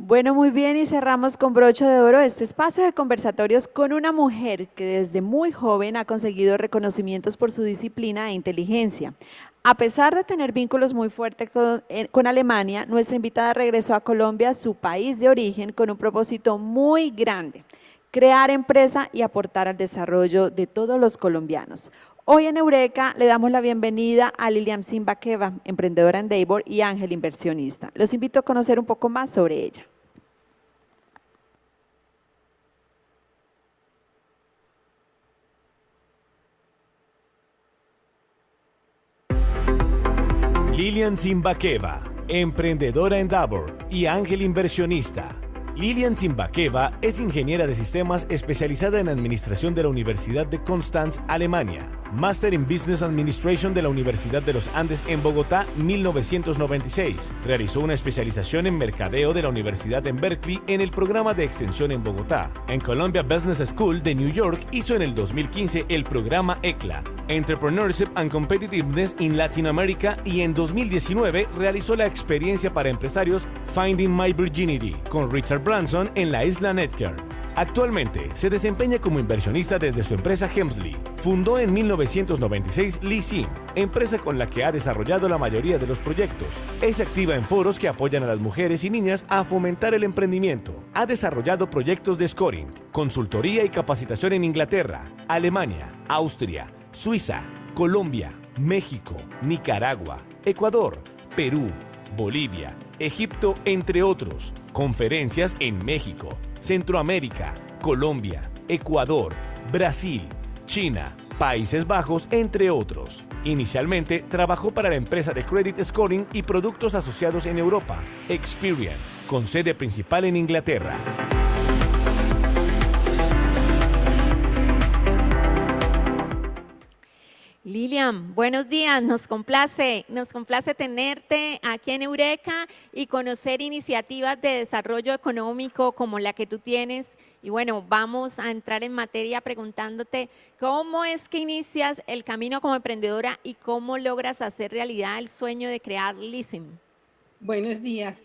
Bueno, muy bien, y cerramos con broche de oro este espacio de conversatorios con una mujer que desde muy joven ha conseguido reconocimientos por su disciplina e inteligencia. A pesar de tener vínculos muy fuertes con Alemania, nuestra invitada regresó a Colombia, su país de origen, con un propósito muy grande: crear empresa y aportar al desarrollo de todos los colombianos. Hoy en Eureka le damos la bienvenida a Lilian Zimbakeva, emprendedora en Davor y ángel inversionista. Los invito a conocer un poco más sobre ella. Lilian Zimbakeva, emprendedora en Davor y ángel inversionista. Lilian Zimbakeva es ingeniera de sistemas especializada en administración de la Universidad de Konstanz, Alemania. Máster en Business Administration de la Universidad de los Andes en Bogotá, 1996. Realizó una especialización en mercadeo de la Universidad en Berkeley en el programa de extensión en Bogotá. En Columbia Business School de New York hizo en el 2015 el programa ECLA, Entrepreneurship and Competitiveness in Latin America, y en 2019 realizó la experiencia para empresarios Finding My Virginity con Richard Branson en la isla Netcar. Actualmente se desempeña como inversionista desde su empresa Hemsley. Fundó en 1996 Lee Sim, empresa con la que ha desarrollado la mayoría de los proyectos. Es activa en foros que apoyan a las mujeres y niñas a fomentar el emprendimiento. Ha desarrollado proyectos de scoring, consultoría y capacitación en Inglaterra, Alemania, Austria, Suiza, Colombia, México, Nicaragua, Ecuador, Perú, Bolivia, Egipto, entre otros. Conferencias en México, Centroamérica, Colombia, Ecuador, Brasil, China, Países Bajos, entre otros. Inicialmente trabajó para la empresa de Credit Scoring y productos asociados en Europa, Experian, con sede principal en Inglaterra. Lilian, buenos días, nos complace tenerte aquí en Eureka y conocer iniciativas de desarrollo económico como la que tú tienes. Y bueno, vamos a entrar en materia preguntándote cómo es que inicias el camino como emprendedora y cómo logras hacer realidad el sueño de crear Lisim. Buenos días.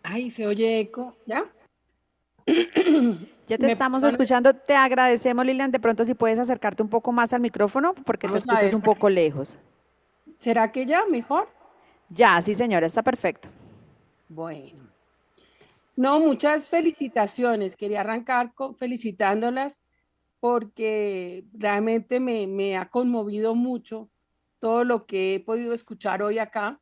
Ay, se oye eco, ¿ya? Ya te Me estamos perdonan, escuchando, te agradecemos, Lilian. De pronto si puedes acercarte un poco más al micrófono porque te vamos a escuchas ver. un poco lejos. ¿Será que ya mejor? Ya, sí señora, está perfecto. Bueno. No, muchas felicitaciones. Quería arrancar felicitándolas porque realmente me ha conmovido mucho todo lo que he podido escuchar hoy acá.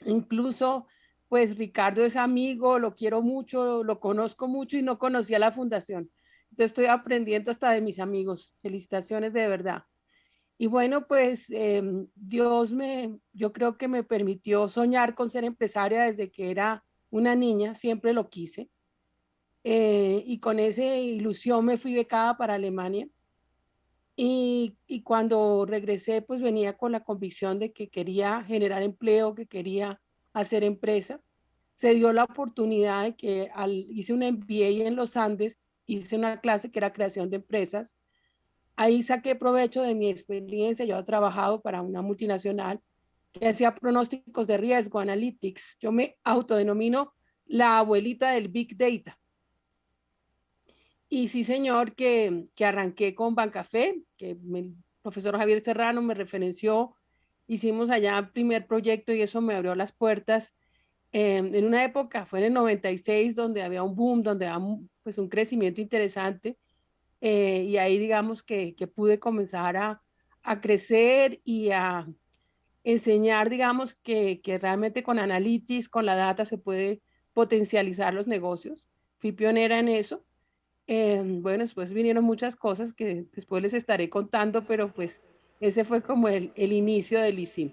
Incluso, pues Ricardo es amigo, lo quiero mucho, lo conozco mucho y no conocía la fundación. Entonces estoy aprendiendo hasta de mis amigos. Felicitaciones de verdad. Y bueno, pues yo creo que me permitió soñar con ser empresaria desde que era una niña, siempre lo quise. Y con esa ilusión me fui becada para Alemania. Y cuando regresé, pues venía con la convicción de que quería generar empleo, que quería hacer empresa. Se dio la oportunidad de que hice un MBA en los Andes, hice una clase que era creación de empresas. Ahí saqué provecho de mi experiencia. Yo he trabajado para una multinacional que hacía pronósticos de riesgo, analytics. Yo me autodenomino la abuelita del Big Data. Y sí, señor, que arranqué con Bancafé, que el profesor Javier Serrano me referenció. Hicimos allá el primer proyecto y eso me abrió las puertas. En una época, fue en el 96, donde había un boom, donde había pues, un crecimiento interesante. Y ahí digamos que pude comenzar a crecer y a enseñar, digamos, que realmente con Analytics, con la data, se puede potencializar los negocios. Fui pionera en eso. Bueno, después vinieron muchas cosas que después les estaré contando, pero pues ese fue como el inicio del ISIM.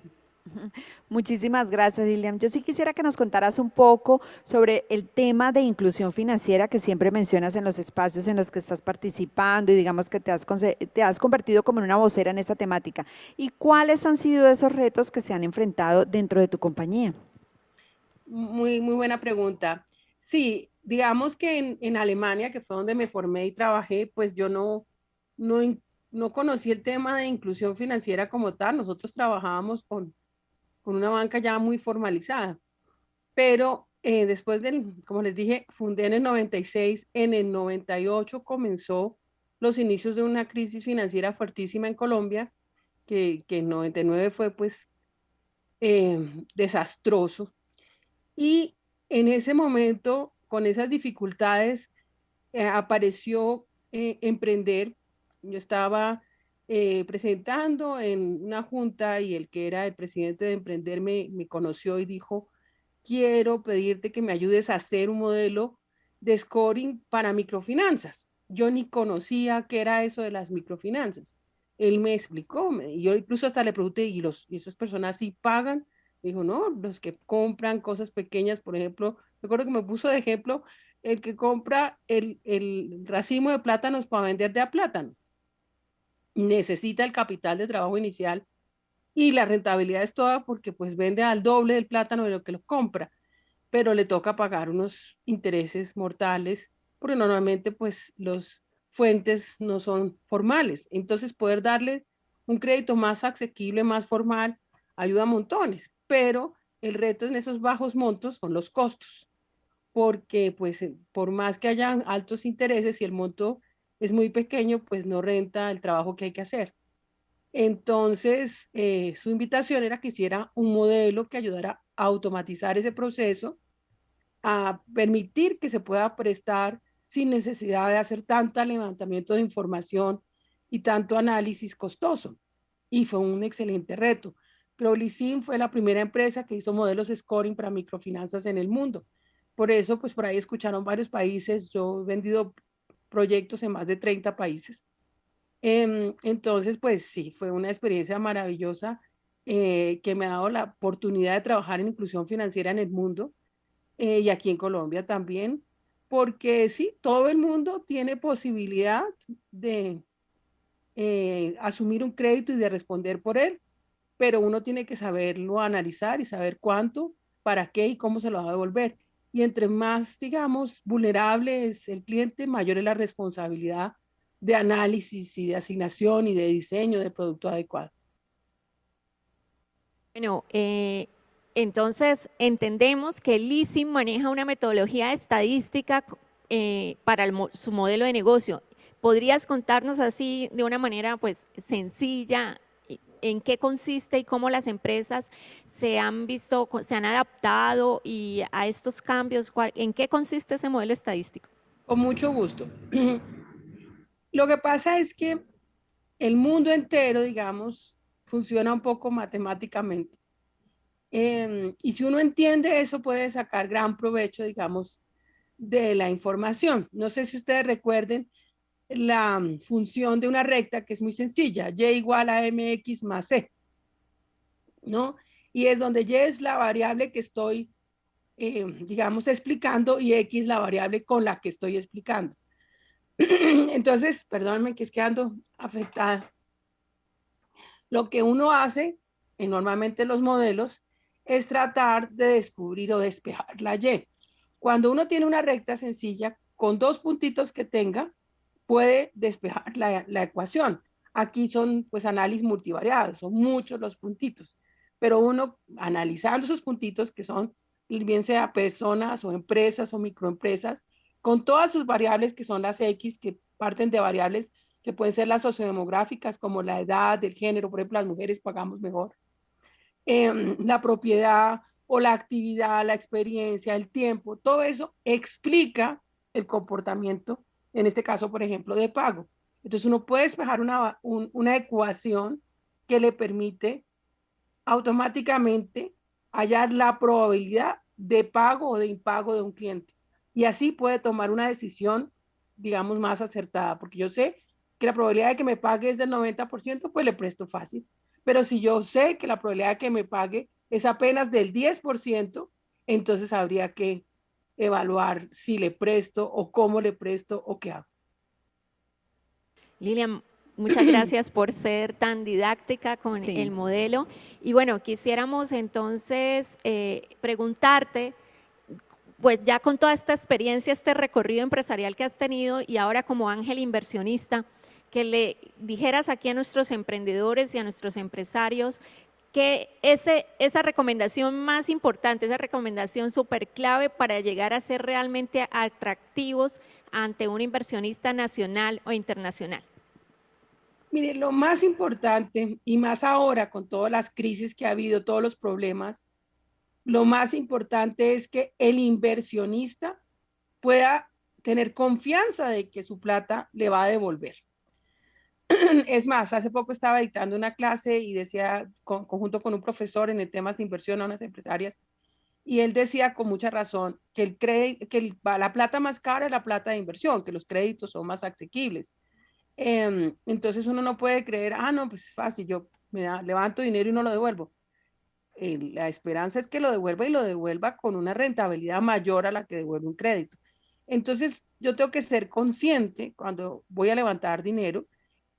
Muchísimas gracias, Lilian. Yo sí quisiera que nos contaras un poco sobre el tema de inclusión financiera que siempre mencionas en los espacios en los que estás participando y digamos que te has convertido como en una vocera en esta temática. ¿Y cuáles han sido esos retos que se han enfrentado dentro de tu compañía? Muy buena pregunta. Sí, digamos que en Alemania, que fue donde me formé y trabajé, pues yo no, no conocí el tema de inclusión financiera como tal. Nosotros trabajábamos con una banca ya muy formalizada, pero después como les dije, fundé en el 96, en el 98 comenzó los inicios de una crisis financiera fuertísima en Colombia, que en 99 fue pues desastroso. Y en ese momento, con esas dificultades, apareció Emprender. Yo estaba presentando en una junta y el que era el presidente de Emprender me conoció y dijo, quiero pedirte que me ayudes a hacer un modelo de scoring para microfinanzas. Yo ni conocía qué era eso de las microfinanzas. Él me explicó, y yo incluso hasta le pregunté, ¿y esas personas sí pagan? Me dijo, no, los que compran cosas pequeñas, por ejemplo, recuerdo que me puso de ejemplo el que compra el racimo de plátanos para vender de a plátano. Necesita el capital de trabajo inicial y la rentabilidad es toda porque pues vende al doble del plátano de lo que lo compra, pero le toca pagar unos intereses mortales porque normalmente pues los fuentes no son formales. Entonces poder darle un crédito más asequible, más formal, ayuda a montones, pero el reto en esos bajos montos son los costos, porque pues por más que hayan altos intereses, si el monto es muy pequeño, pues no renta el trabajo que hay que hacer. Entonces, su invitación era que hiciera un modelo que ayudara a automatizar ese proceso, a permitir que se pueda prestar sin necesidad de hacer tanto levantamiento de información y tanto análisis costoso. Y fue un excelente reto. Crowleysim fue la primera empresa que hizo modelos scoring para microfinanzas en el mundo. Por eso, pues por ahí escucharon varios países. Yo he vendido proyectos en más de 30 países. Entonces, pues sí, fue una experiencia maravillosa que me ha dado la oportunidad de trabajar en inclusión financiera en el mundo y aquí en Colombia también, porque sí, todo el mundo tiene posibilidad de asumir un crédito y de responder por él, pero uno tiene que saberlo analizar y saber cuánto, para qué y cómo se lo va a devolver. Y entre más, digamos, vulnerable es el cliente, mayor es la responsabilidad de análisis y de asignación y de diseño de producto adecuado. Bueno, entonces entendemos que el leasing maneja una metodología estadística para su modelo de negocio. ¿Podrías contarnos así de una manera pues sencilla en qué consiste y cómo las empresas se han adaptado y a estos cambios? ¿En qué consiste ese modelo estadístico? Con mucho gusto. Lo que pasa es que el mundo entero, digamos, funciona un poco matemáticamente. Y si uno entiende eso, puede sacar gran provecho, digamos, de la información. No sé si ustedes recuerden la función de una recta que es muy sencilla, y igual a mx más c, ¿no? Y es donde y es la variable que estoy, digamos, explicando y x la variable con la que estoy explicando. Entonces, perdónenme que es que ando afectada. Lo que uno hace, normalmente los modelos, es tratar de descubrir o despejar la y. Cuando uno tiene una recta sencilla, con dos puntitos que tenga, puede despejar la ecuación. Aquí son pues análisis multivariados, son muchos los puntitos, pero uno analizando esos puntitos que son bien sea personas o empresas o microempresas, con todas sus variables que son las X, que parten de variables que pueden ser las sociodemográficas como la edad, el género, por ejemplo, las mujeres pagamos mejor, la propiedad o la actividad, la experiencia, el tiempo, todo eso explica el comportamiento, en este caso, por ejemplo, de pago. Entonces uno puede despejar una ecuación que le permite automáticamente hallar la probabilidad de pago o de impago de un cliente. Y así puede tomar una decisión, digamos, más acertada, porque yo sé que la probabilidad de que me pague es del 90%, pues le presto fácil. Pero si yo sé que la probabilidad de que me pague es apenas del 10%, entonces habría que evaluar si le presto o cómo le presto o qué hago. Lilian, muchas gracias por ser tan didáctica con el modelo. Y bueno, quisiéramos entonces preguntarte, pues ya con toda esta experiencia, este recorrido empresarial que has tenido y ahora como ángel inversionista, que le dijeras aquí a nuestros emprendedores y a nuestros empresarios que esa recomendación más importante, esa recomendación súper clave para llegar a ser realmente atractivos ante un inversionista nacional o internacional? Mire, lo más importante, y más ahora con todas las crisis que ha habido, todos los problemas, lo más importante es que el inversionista pueda tener confianza de que su plata le va a devolver. Es más, hace poco estaba dictando una clase y decía, conjunto con un profesor en el temas de inversión a unas empresarias, y él decía con mucha razón que, la plata más cara es la plata de inversión, que los créditos son más asequibles. Entonces uno no puede creer, no, pues es fácil, yo levanto dinero y no lo devuelvo. La esperanza es que lo devuelva y lo devuelva con una rentabilidad mayor a la que devuelve un crédito. Entonces yo tengo que ser consciente cuando voy a levantar dinero,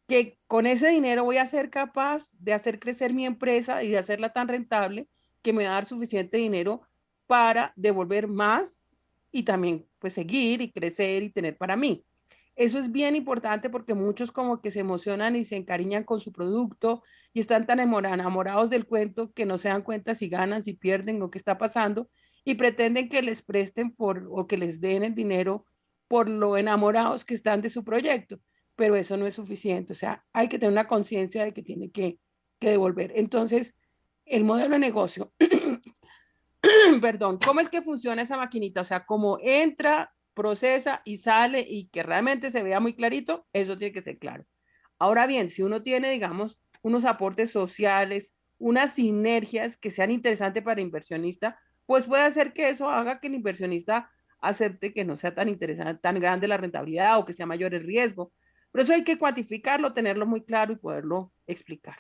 que con ese dinero voy a ser capaz de hacer crecer mi empresa y de hacerla tan rentable que me va a dar suficiente dinero para devolver más y también pues seguir y crecer y tener para mí. Eso es bien importante porque muchos como que se emocionan y se encariñan con su producto y están tan enamorados del cuento que no se dan cuenta si ganan, si pierden o qué está pasando y pretenden que les presten o que les den el dinero por lo enamorados que están de su proyecto, pero eso no es suficiente. O sea, hay que tener una conciencia de que tiene que devolver. Entonces, el modelo de negocio, perdón, ¿cómo es que funciona esa maquinita? O sea, cómo entra, procesa y sale y que realmente se vea muy clarito, eso tiene que ser claro. Ahora bien, si uno tiene, digamos, unos aportes sociales, unas sinergias que sean interesantes para el inversionista, pues puede hacer que eso haga que el inversionista acepte que no sea tan interesante, tan grande la rentabilidad o que sea mayor el riesgo. Por eso hay que cuantificarlo, tenerlo muy claro y poderlo explicar.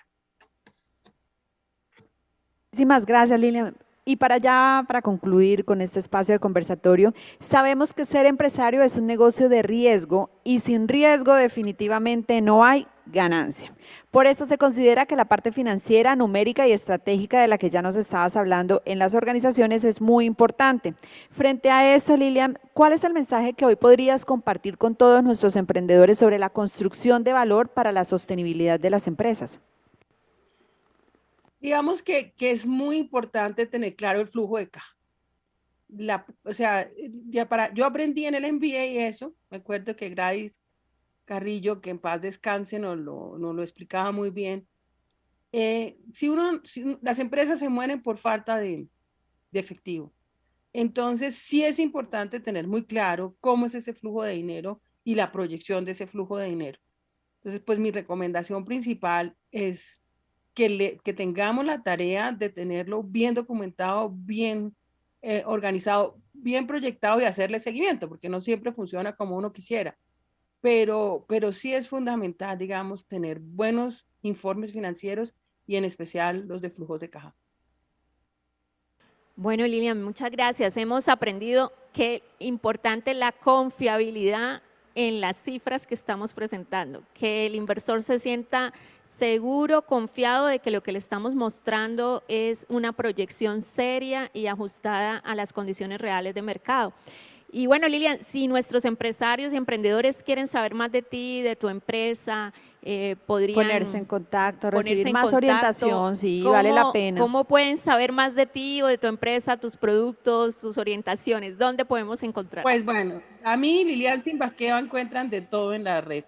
Muchísimas gracias, Lilian. Y para concluir con este espacio de conversatorio, sabemos que ser empresario es un negocio de riesgo y sin riesgo definitivamente no hay ganancia. Por eso se considera que la parte financiera, numérica y estratégica de la que ya nos estabas hablando en las organizaciones es muy importante. Frente a eso, Lilian, ¿cuál es el mensaje que hoy podrías compartir con todos nuestros emprendedores sobre la construcción de valor para la sostenibilidad de las empresas? Digamos que es muy importante tener claro el flujo de caja. O sea, yo aprendí en el MBA eso, me acuerdo que Gladys Carrillo, que en paz descanse, nos lo explicaba muy bien. Si las empresas se mueren por falta de efectivo, entonces sí es importante tener muy claro cómo es ese flujo de dinero y la proyección de ese flujo de dinero. Entonces, pues mi recomendación principal es que tengamos la tarea de tenerlo bien documentado, bien organizado, bien proyectado y hacerle seguimiento, porque no siempre funciona como uno quisiera. Pero sí es fundamental, digamos, tener buenos informes financieros y en especial los de flujos de caja. Bueno, Lilian, muchas gracias. Hemos aprendido que es importante la confiabilidad en las cifras que estamos presentando, que el inversor se sienta seguro, confiado de que lo que le estamos mostrando es una proyección seria y ajustada a las condiciones reales de mercado. Y bueno, Lilian, si nuestros empresarios y emprendedores quieren saber más de ti, de tu empresa, podrían Ponerse en contacto, recibir más orientación, sí, vale la pena. ¿Cómo pueden saber más de ti o de tu empresa, tus productos, tus orientaciones? ¿Dónde podemos encontrar? Pues bueno, a mí, Lilian Simbakeva, encuentran de todo en la red.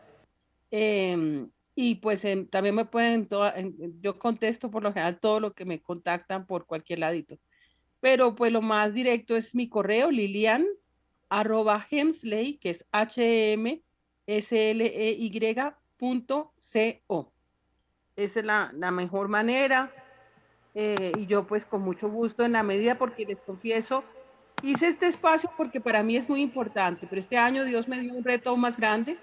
Y pues también me pueden, yo contesto por lo general todo lo que me contactan por cualquier ladito. Pero pues lo más directo es mi correo, lilian@hemsley, que es HMSLEY.co. Esa es la mejor manera. Y yo pues con mucho gusto, en la medida, porque les confieso, hice este espacio porque para mí es muy importante, pero este año Dios me dio un reto más grande.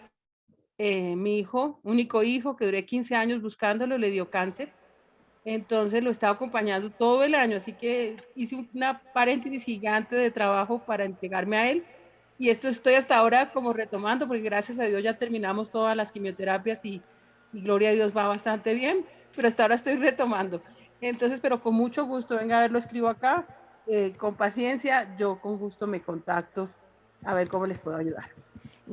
Mi hijo, único hijo, que duré 15 años buscándolo, le dio cáncer. Entonces lo estaba acompañando todo el año, así que hice una paréntesis gigante de trabajo para entregarme a él. Y esto estoy hasta ahora como retomando, porque gracias a Dios ya terminamos todas las quimioterapias y gloria a Dios va bastante bien, pero hasta ahora estoy retomando. Entonces, pero con mucho gusto, venga a ver, lo escribo acá, con paciencia, yo con gusto me contacto a ver cómo les puedo ayudar.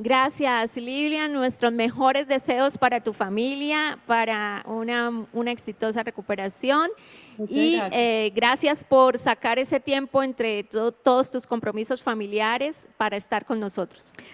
Gracias, Lilian. Nuestros mejores deseos para tu familia, para una exitosa recuperación. Muchas Y gracias. gracias por sacar ese tiempo entre todos tus compromisos familiares para estar con nosotros.